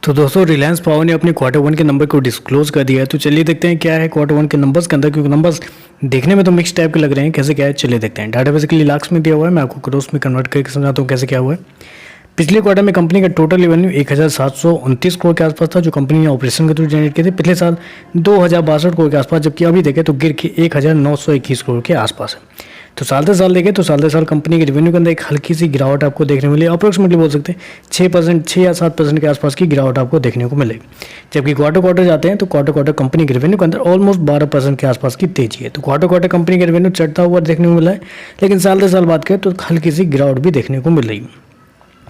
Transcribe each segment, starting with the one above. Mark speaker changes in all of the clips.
Speaker 1: तो दोस्तों रिलायंस पावर ने अपने क्वार्टर वन के नंबर को डिस्क्लोज कर दिया है। तो चलिए देखते हैं क्या है क्वार्टर वन के नंबर्स के अंदर, क्योंकि नंबर्स देखने में तो मिक्स टाइप के लग रहे हैं। कैसे क्या है चलिए देखते हैं। डाटा बेसिकली लाख्स में दिया हुआ है, मैं आपको क्रोस में कन्वर्ट करके समझाता हूँ कैसे क्या हुआ है। पिछले क्वार्टर में कंपनी का टोटल रेवेन्यू 1729 करोड़ के आसपास था, जो कंपनी ने ऑपरेशन के थ्रू जनरेट किए थे। पिछले साल 2062 करोड़ के आसपास, जबकि अभी देखें तो गिर के 1921 करोड़ के आसपास है। तो साल से साल देखें तो साल से साल कंपनी के रेवेन्यू के अंदर एक हल्की सी गिरावट आपको देखने मिली, अप्रोक्सीमेटली बोल सकते हैं 6% 6 या 7% के आसपास की गिरावट आपको देखने को मिलेगी। जबकि क्वार्टर जाते हैं तो क्वार्टर कंपनी के रेवेन्यू के अंदर ऑलमोस्ट 12% के आसपास की तेजी है। तो क्वार्टर कंपनी के रेवेन्यू चढ़ता हुआ देखने को मिला है, लेकिन साल से साल बात करें तो हल्की सी गिरावट भी देखने को मिल रही है।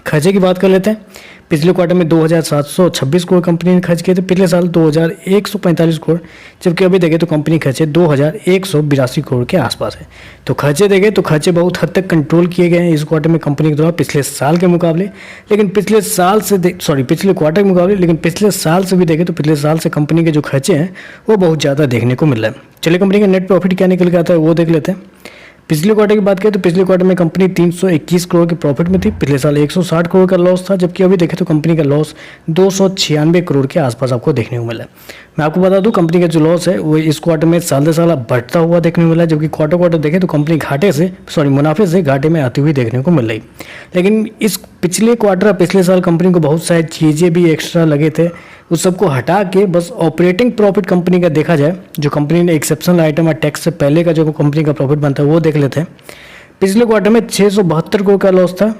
Speaker 1: खर्चे की बात कर लेते हैं। पिछले क्वार्टर में 2726 करोड़ कंपनी ने खर्च किए थे, पिछले साल 2145 करोड़, जबकि अभी देखें तो कंपनी खर्चे 2182 करोड़ के आसपास है। तो खर्चे देखें तो खर्चे बहुत हद तक कंट्रोल किए गए हैं इस क्वार्टर में कंपनी के द्वारा पिछले साल के मुकाबले, लेकिन पिछले क्वार्टर के मुकाबले, लेकिन पिछले साल से भी देखें तो पिछले साल से कंपनी के जो खर्चे हैं वो बहुत ज़्यादा देखने को मिल रहा है। चलिए कंपनी का नेट प्रॉफिट क्या निकल के आता है वो देख लेते हैं। पिछले क्वार्टर की बात करें तो पिछले क्वार्टर में कंपनी 321 करोड़ के प्रॉफिट में थी, पिछले साल 160 करोड़ का लॉस था, जबकि अभी देखें तो कंपनी का लॉस 296 करोड़ के आसपास आपको देखने को मिला है। मैं आपको बता दूं कंपनी का जो लॉस है वो इस क्वार्टर में साल से साल बढ़ता हुआ देखने को मिला है, जबकि क्वार्टर देखें तो कंपनी मुनाफे से घाटे में आती हुई देखने को मिल रही। लेकिन इस पिछले क्वार्टर पिछले साल कंपनी को बहुत सारी चीज़ें भी एक्स्ट्रा लगे थे, उस सबको हटा के बस ऑपरेटिंग प्रॉफिट कंपनी का देखा जाए, जो कंपनी ने एक्सेप्शनल आइटम और टैक्स से पहले का जो कंपनी का प्रॉफिट बनता है वो देख लेते हैं। पिछले क्वार्टर में 672 करोड़ का लॉस था,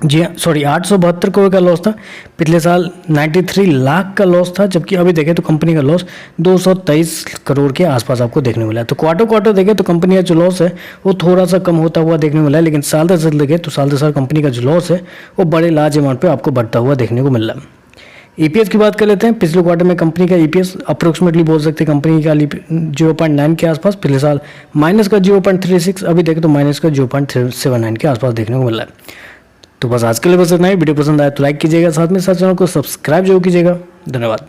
Speaker 1: 872 करोड़ का लॉस था। पिछले साल 93 लाख का लॉस था, जबकि अभी देखें तो कंपनी का लॉस 223 करोड़ के आसपास आपको देखने को मिला है। तो क्वार्टर देखें तो कंपनी का जो लॉस है वो थोड़ा सा कम होता हुआ देखने को मिला है, लेकिन साल से साल देखें तो साल से साल कंपनी का जो लॉस है वो बड़े लार्ज अमाउंट पर आपको बढ़ता हुआ देखने को मिल रहा है। ईपीएस की बात कर लेते हैं। पिछले क्वार्टर में कंपनी का ईपीएस अप्रोक्सीमेटली बोल सकते हैं कंपनी का 0.9 के आसपास, पिछले साल माइनस का 0.36, अभी देखें तो माइनस का 0.79 के आसपास देखने को मिल रहा है। तो बस आज के लिए बस इतना ही। वीडियो पसंद आया तो लाइक कीजिएगा, साथ में साथ चैनल को सब्सक्राइब जरूर कीजिएगा। धन्यवाद।